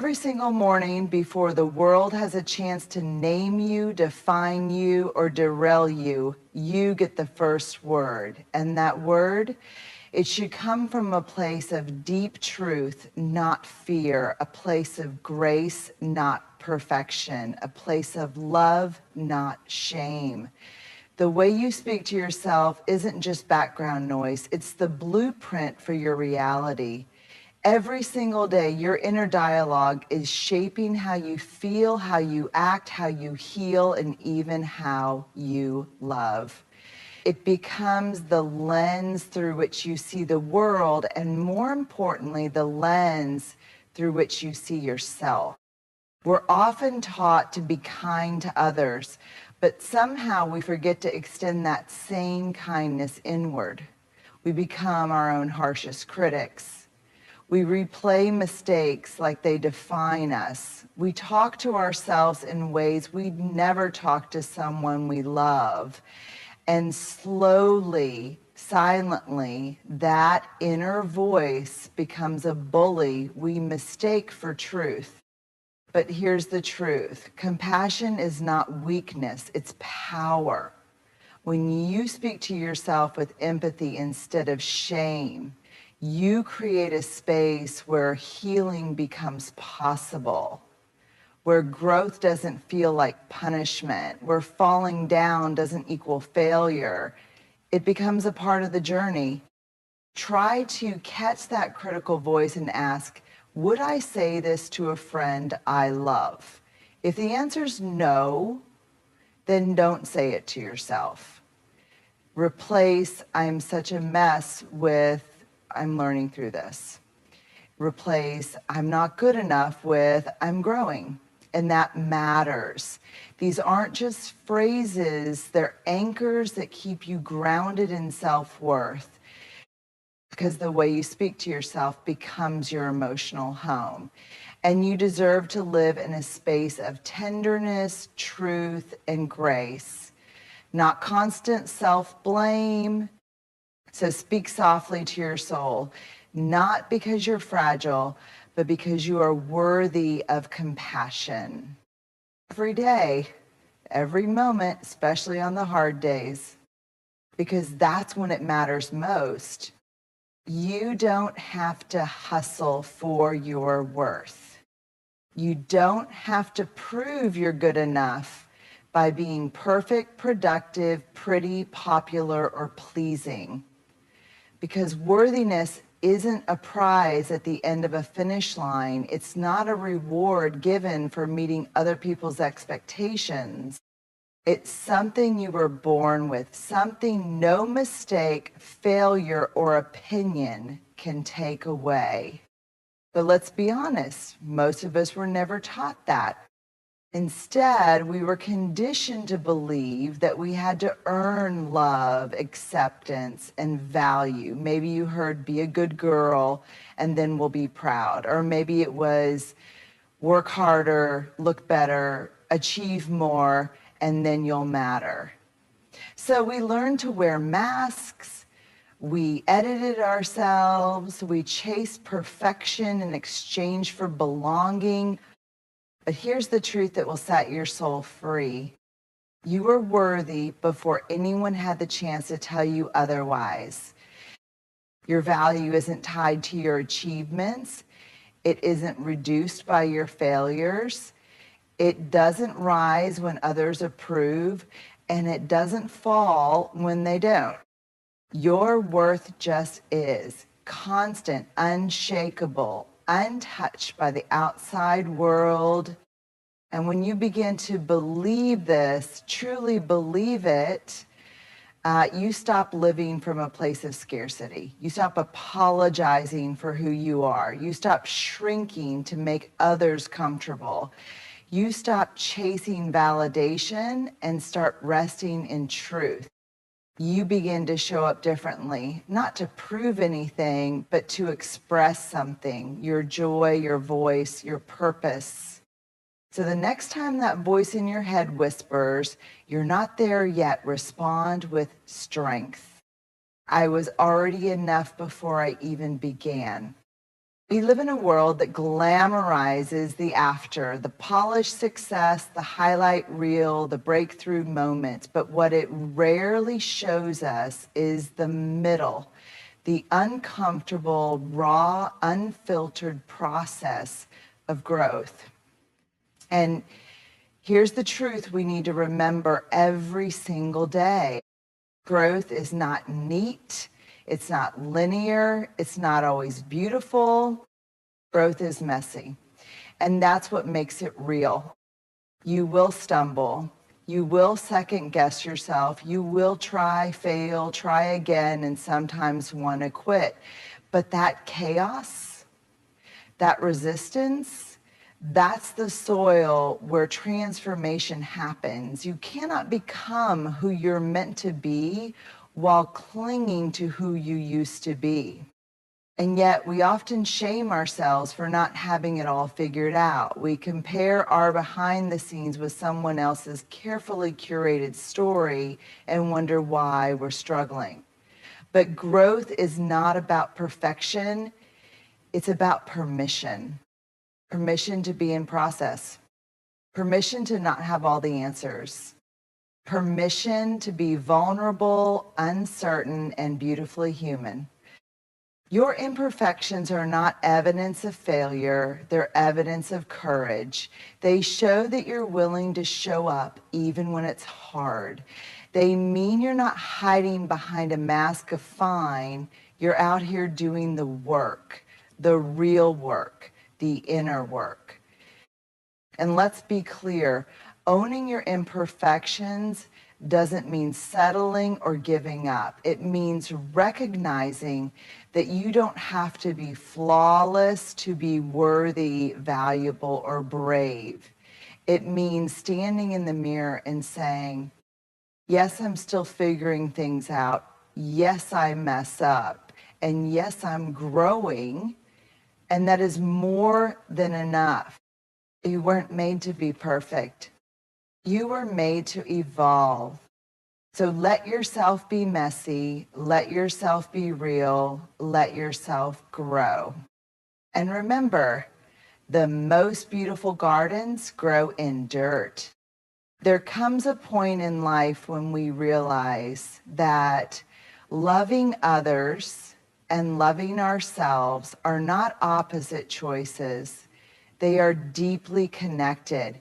Every single morning before the world has a chance to name you, define you, or derail you, you get the first word. And that word, it should come from a place of deep truth, not fear, a place of grace, not perfection, a place of love, not shame. The way you speak to yourself isn't just background noise, it's the blueprint for your reality. Every single day, your inner dialogue is shaping how you feel, how you act, how you heal, and even how you love. It becomes the lens through which you see the world, and more importantly, the lens through which you see yourself. We're often taught to be kind to others, but somehow we forget to extend that same kindness inward. We become our own harshest critics. We replay mistakes like they define us. We talk to ourselves in ways we'd never talk to someone we love. And slowly, silently, that inner voice becomes a bully we mistake for truth. But here's the truth. Compassion is not weakness, it's power. When you speak to yourself with empathy instead of shame, you create a space where healing becomes possible, where growth doesn't feel like punishment, where falling down doesn't equal failure. It becomes a part of the journey. Try to catch that critical voice and ask, would I say this to a friend I love? If the answer is no, then don't say it to yourself. Replace, I'm such a mess with, I'm learning through this. Replace, I'm not good enough with, I'm growing. And that matters. These aren't just phrases, they're anchors that keep you grounded in self-worth, because the way you speak to yourself becomes your emotional home. And you deserve to live in a space of tenderness, truth, and grace, not constant self-blame. So speak softly to your soul, not because you're fragile, but because you are worthy of compassion. Every day, every moment, especially on the hard days, because that's when it matters most. You don't have to hustle for your worth. You don't have to prove you're good enough by being perfect, productive, pretty, popular, or pleasing. Because worthiness isn't a prize at the end of a finish line. It's not a reward given for meeting other people's expectations. It's something you were born with, something no mistake, failure, or opinion can take away. But let's be honest, most of us were never taught that. Instead, we were conditioned to believe that we had to earn love, acceptance, and value. Maybe you heard, be a good girl, and then we'll be proud. Or maybe it was, work harder, look better, achieve more, and then you'll matter. So we learned to wear masks, we edited ourselves, we chased perfection in exchange for belonging. But here's the truth that will set your soul free. You are worthy before anyone had the chance to tell you otherwise. Your value isn't tied to your achievements. It isn't reduced by your failures. It doesn't rise when others approve, and it doesn't fall when they don't. Your worth just is constant, unshakable, untouched by the outside world. And when you begin to believe this, truly believe it, you stop living from a place of scarcity. You stop apologizing for who you are. You stop shrinking to make others comfortable. You stop chasing validation and start resting in truth. You begin to show up differently, not to prove anything, but to express something, your joy, your voice, your purpose. So the next time that voice in your head whispers, you're not there yet, respond with strength. I was already enough before I even began. We live in a world that glamorizes the after, the polished success, the highlight reel, the breakthrough moments. But what it rarely shows us is the middle, the uncomfortable, raw, unfiltered process of growth. And here's the truth we need to remember every single day. Growth is not neat. It's not linear. It's not always beautiful. Growth is messy. And that's what makes it real. You will stumble. You will second guess yourself. You will try, fail, try again, and sometimes want to quit. But that chaos, that resistance, that's the soil where transformation happens. You cannot become who you're meant to be while clinging to who you used to be. And yet we often shame ourselves for not having it all figured out. We compare our behind the scenes with someone else's carefully curated story and wonder why we're struggling. But growth is not about perfection. It's about permission. Permission to be in process. Permission to not have all the answers. Permission to be vulnerable, uncertain, and beautifully human. Your imperfections are not evidence of failure, they're evidence of courage. They show that you're willing to show up even when it's hard. They mean you're not hiding behind a mask of fine, you're out here doing the work, the real work, the inner work. And let's be clear, owning your imperfections doesn't mean settling or giving up. It means recognizing that you don't have to be flawless to be worthy, valuable, or brave. It means standing in the mirror and saying, yes, I'm still figuring things out. Yes, I mess up. And yes, I'm growing. And that is more than enough. You weren't made to be perfect. You were made to evolve. So let yourself be messy, let yourself be real, let yourself grow. And remember, the most beautiful gardens grow in dirt. There comes a point in life when we realize that loving others and loving ourselves are not opposite choices. They are deeply connected.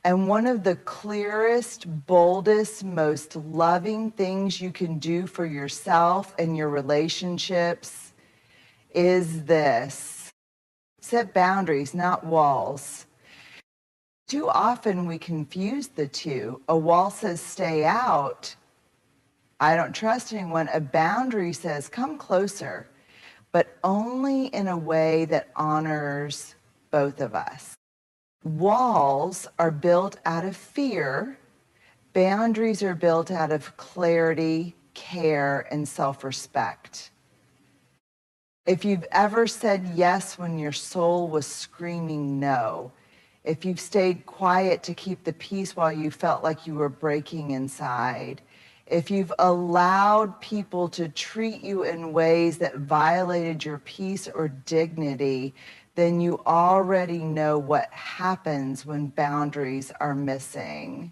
And one of the clearest, boldest, most loving things you can do for yourself and your relationships is this. Set boundaries, not walls. Too often we confuse the two. A wall says stay out. I don't trust anyone. A boundary says come closer, but only in a way that honors both of us. Walls are built out of fear. Boundaries are built out of clarity, care, and self-respect. If you've ever said yes when your soul was screaming no, if you've stayed quiet to keep the peace while you felt like you were breaking inside, if you've allowed people to treat you in ways that violated your peace or dignity, then you already know what happens when boundaries are missing.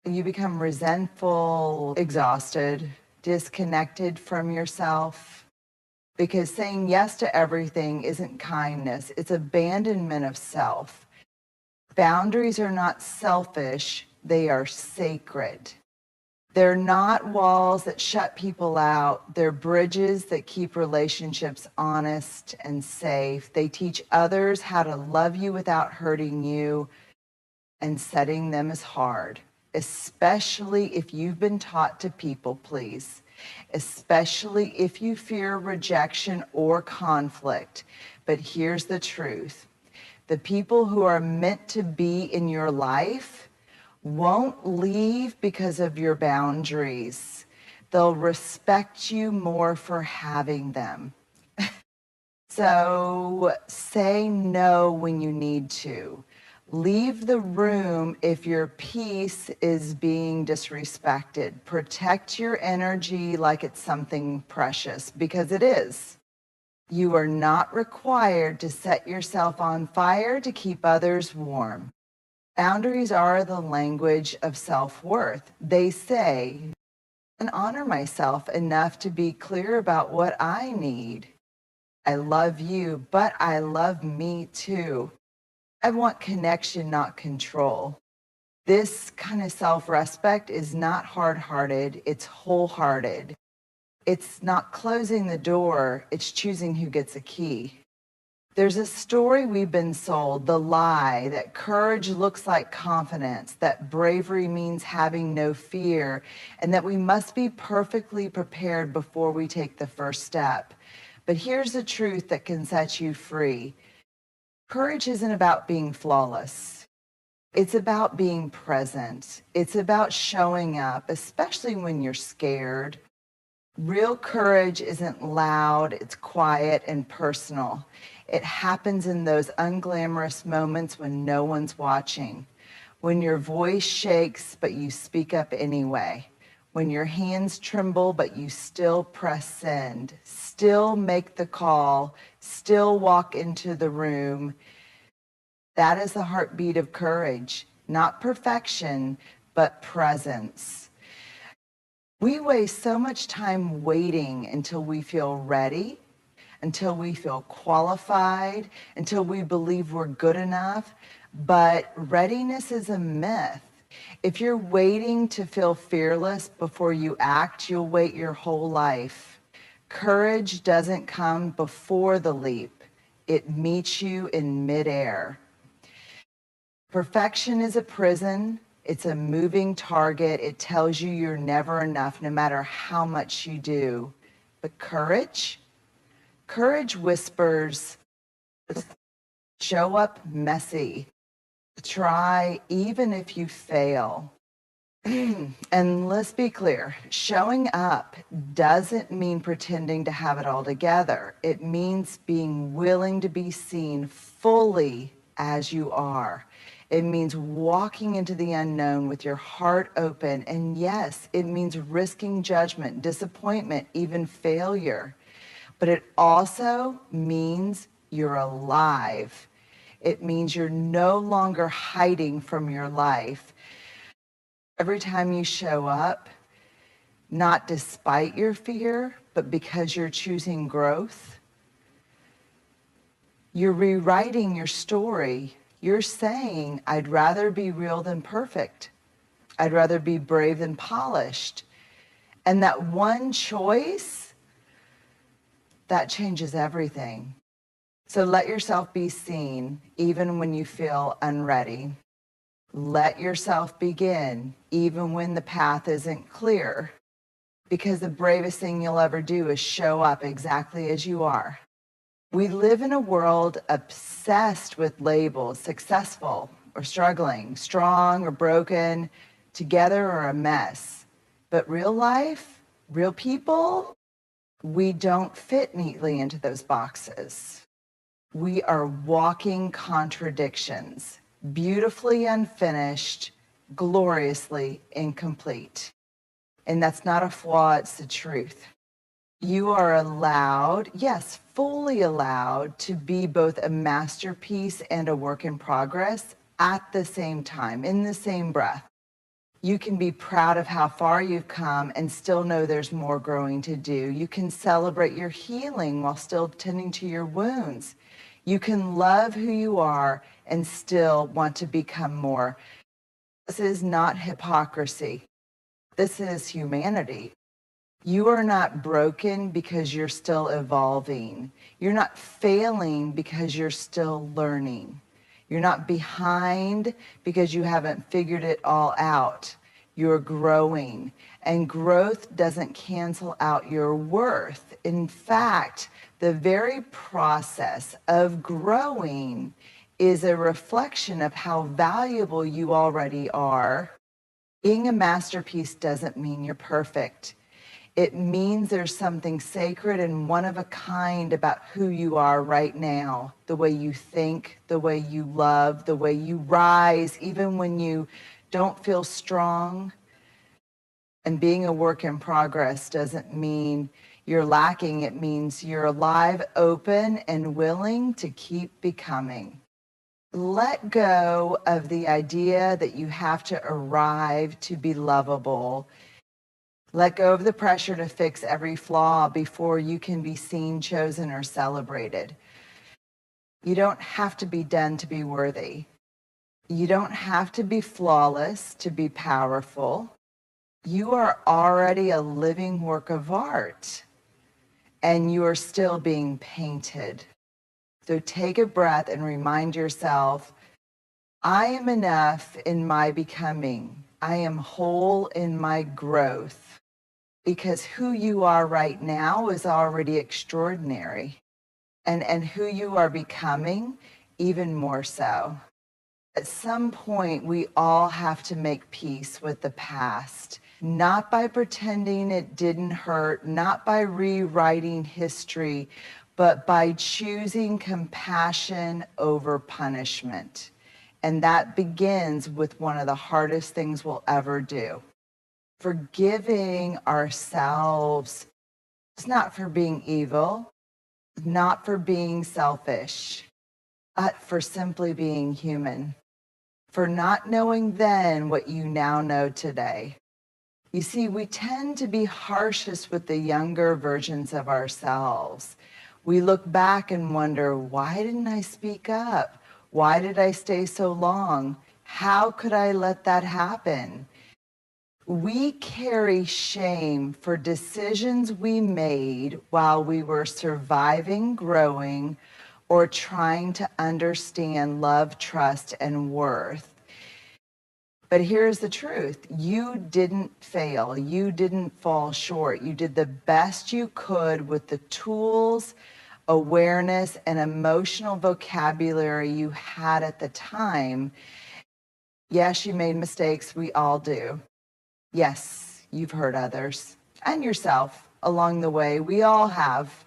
You become resentful, exhausted, disconnected from yourself, because saying yes to everything isn't kindness, it's abandonment of self. Boundaries are not selfish, they are sacred. They're not walls that shut people out. They're bridges that keep relationships honest and safe. They teach others how to love you without hurting you, and setting them is hard, especially if you've been taught to people please, especially if you fear rejection or conflict. But here's the truth. The people who are meant to be in your life won't leave because of your boundaries. They'll respect you more for having them. So say no when you need to. Leave the room if your peace is being disrespected. Protect your energy like it's something precious, because it is. You are not required to set yourself on fire to keep others warm. Boundaries are the language of self-worth. They say, and honor myself enough to be clear about what I need. I love you, but I love me too. I want connection, not control. This kind of self-respect is not hard-hearted, it's wholehearted. It's not closing the door, it's choosing who gets a key. There's a story we've been sold, the lie that courage looks like confidence, that bravery means having no fear, and that we must be perfectly prepared before we take the first step. But here's the truth that can set you free. Courage isn't about being flawless. It's about being present. It's about showing up, especially when you're scared. Real courage isn't loud, it's quiet and personal. It happens in those unglamorous moments when no one's watching, when your voice shakes but you speak up anyway, when your hands tremble but you still press send, still make the call, still walk into the room. That is the heartbeat of courage, not perfection, but presence. We waste so much time waiting until we feel ready, until we feel qualified, until we believe we're good enough. But readiness is a myth. If you're waiting to feel fearless before you act, you'll wait your whole life. Courage doesn't come before the leap. It meets you in midair. Perfection is a prison. It's a moving target. It tells you you're never enough, no matter how much you do. But courage whispers, show up messy. Try even if you fail. And let's be clear, showing up doesn't mean pretending to have it all together. It means being willing to be seen fully as you are. It means walking into the unknown with your heart open. And yes, it means risking judgment, disappointment, even failure. But it also means you're alive. It means you're no longer hiding from your life. Every time you show up, not despite your fear, but because you're choosing growth, you're rewriting your story. You're saying, I'd rather be real than perfect. I'd rather be brave than polished. And that one choice, that changes everything. So let yourself be seen, even when you feel unready. Let yourself begin, even when the path isn't clear. Because the bravest thing you'll ever do is show up exactly as you are. We live in a world obsessed with labels, successful or struggling, strong or broken, together or a mess. But real life, real people, we don't fit neatly into those boxes. We are walking contradictions, beautifully unfinished, gloriously incomplete. And that's not a flaw, it's the truth. You are allowed, yes, fully allowed to be both a masterpiece and a work in progress at the same time, in the same breath. You can be proud of how far you've come and still know there's more growing to do. You can celebrate your healing while still tending to your wounds. You can love who you are and still want to become more. This is not hypocrisy. This is humanity. You are not broken because you're still evolving. You're not failing because you're still learning. You're not behind because you haven't figured it all out. You're growing, and growth doesn't cancel out your worth. In fact, the very process of growing is a reflection of how valuable you already are. Being a masterpiece doesn't mean you're perfect. It means there's something sacred and one of a kind about who you are right now. The way you think, the way you love, the way you rise, even when you don't feel strong. And being a work in progress doesn't mean you're lacking. It means you're alive, open, and willing to keep becoming. Let go of the idea that you have to arrive to be lovable. Let go of the pressure to fix every flaw before you can be seen, chosen, or celebrated. You don't have to be done to be worthy. You don't have to be flawless to be powerful. You are already a living work of art, and you are still being painted. So take a breath and remind yourself, I am enough in my becoming. I am whole in my growth, because who you are right now is already extraordinary, and who you are becoming even more so. At some point, we all have to make peace with the past, not by pretending it didn't hurt, not by rewriting history, but by choosing compassion over punishment. And that begins with one of the hardest things we'll ever do. Forgiving ourselves. It's not for being evil, not for being selfish, but for simply being human. For not knowing then what you now know today. You see, we tend to be harshest with the younger versions of ourselves. We look back and wonder, why didn't I speak up? Why did I stay so long? How could I let that happen? We carry shame for decisions we made while we were surviving, growing, or trying to understand love, trust, and worth. But here's the truth. You didn't fail. You didn't fall short. You did the best you could with the tools, awareness, and emotional vocabulary you had at the time. Yes, you made mistakes. We all do. Yes, you've hurt others and yourself along the way. We all have.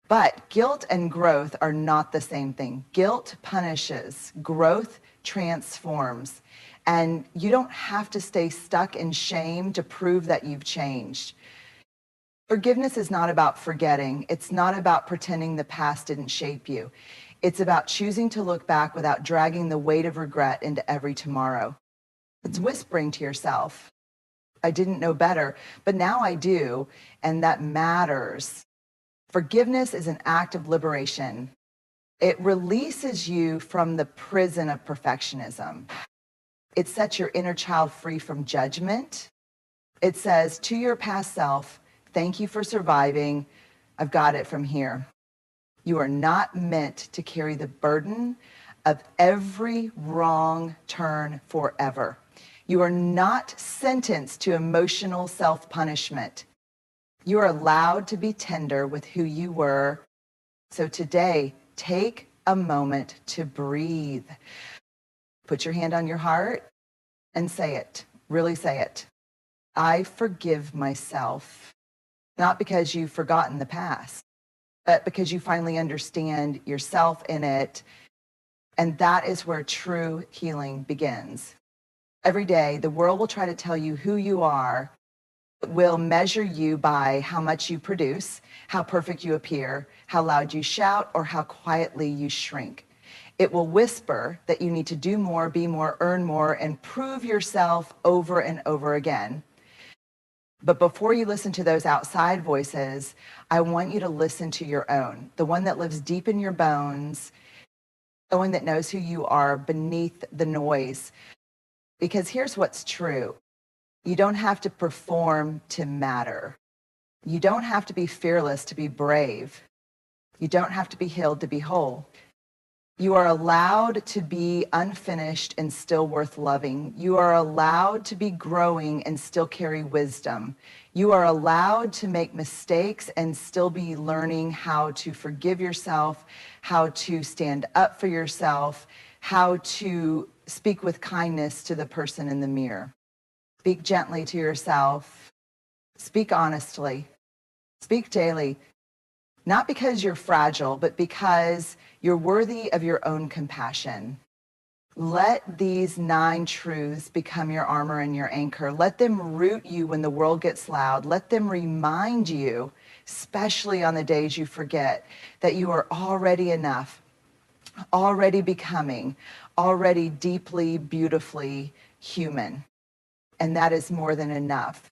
But guilt and growth are not the same thing. Guilt punishes. Growth transforms. And you don't have to stay stuck in shame to prove that you've changed. Forgiveness is not about forgetting. It's not about pretending the past didn't shape you. It's about choosing to look back without dragging the weight of regret into every tomorrow. It's whispering to yourself, I didn't know better, but now I do, and that matters. Forgiveness is an act of liberation. It releases you from the prison of perfectionism. It sets your inner child free from judgment. It says to your past self, thank you for surviving. I've got it from here. You are not meant to carry the burden of every wrong turn forever. You are not sentenced to emotional self-punishment. You are allowed to be tender with who you were. So today, take a moment to breathe. Put your hand on your heart and say it. Really say it. I forgive myself. Not because you've forgotten the past, but because you finally understand yourself in it. And that is where true healing begins. Every day, the world will try to tell you who you are. It will measure you by how much you produce, how perfect you appear, how loud you shout, or how quietly you shrink. It will whisper that you need to do more, be more, earn more, and prove yourself over and over again. But before you listen to those outside voices, I want you to listen to your own, the one that lives deep in your bones, the one that knows who you are beneath the noise. Because here's what's true. You don't have to perform to matter. You don't have to be fearless to be brave. You don't have to be healed to be whole. You are allowed to be unfinished and still worth loving. You are allowed to be growing and still carry wisdom. You are allowed to make mistakes and still be learning how to forgive yourself, how to stand up for yourself, how to speak with kindness to the person in the mirror. Speak gently to yourself. Speak honestly. Speak daily. Not because you're fragile, but because you're worthy of your own compassion. Let these 9 truths become your armor and your anchor. Let them root you when the world gets loud. Let them remind you especially on the days you forget that you are already enough, already becoming, already deeply, beautifully human. And that is more than enough.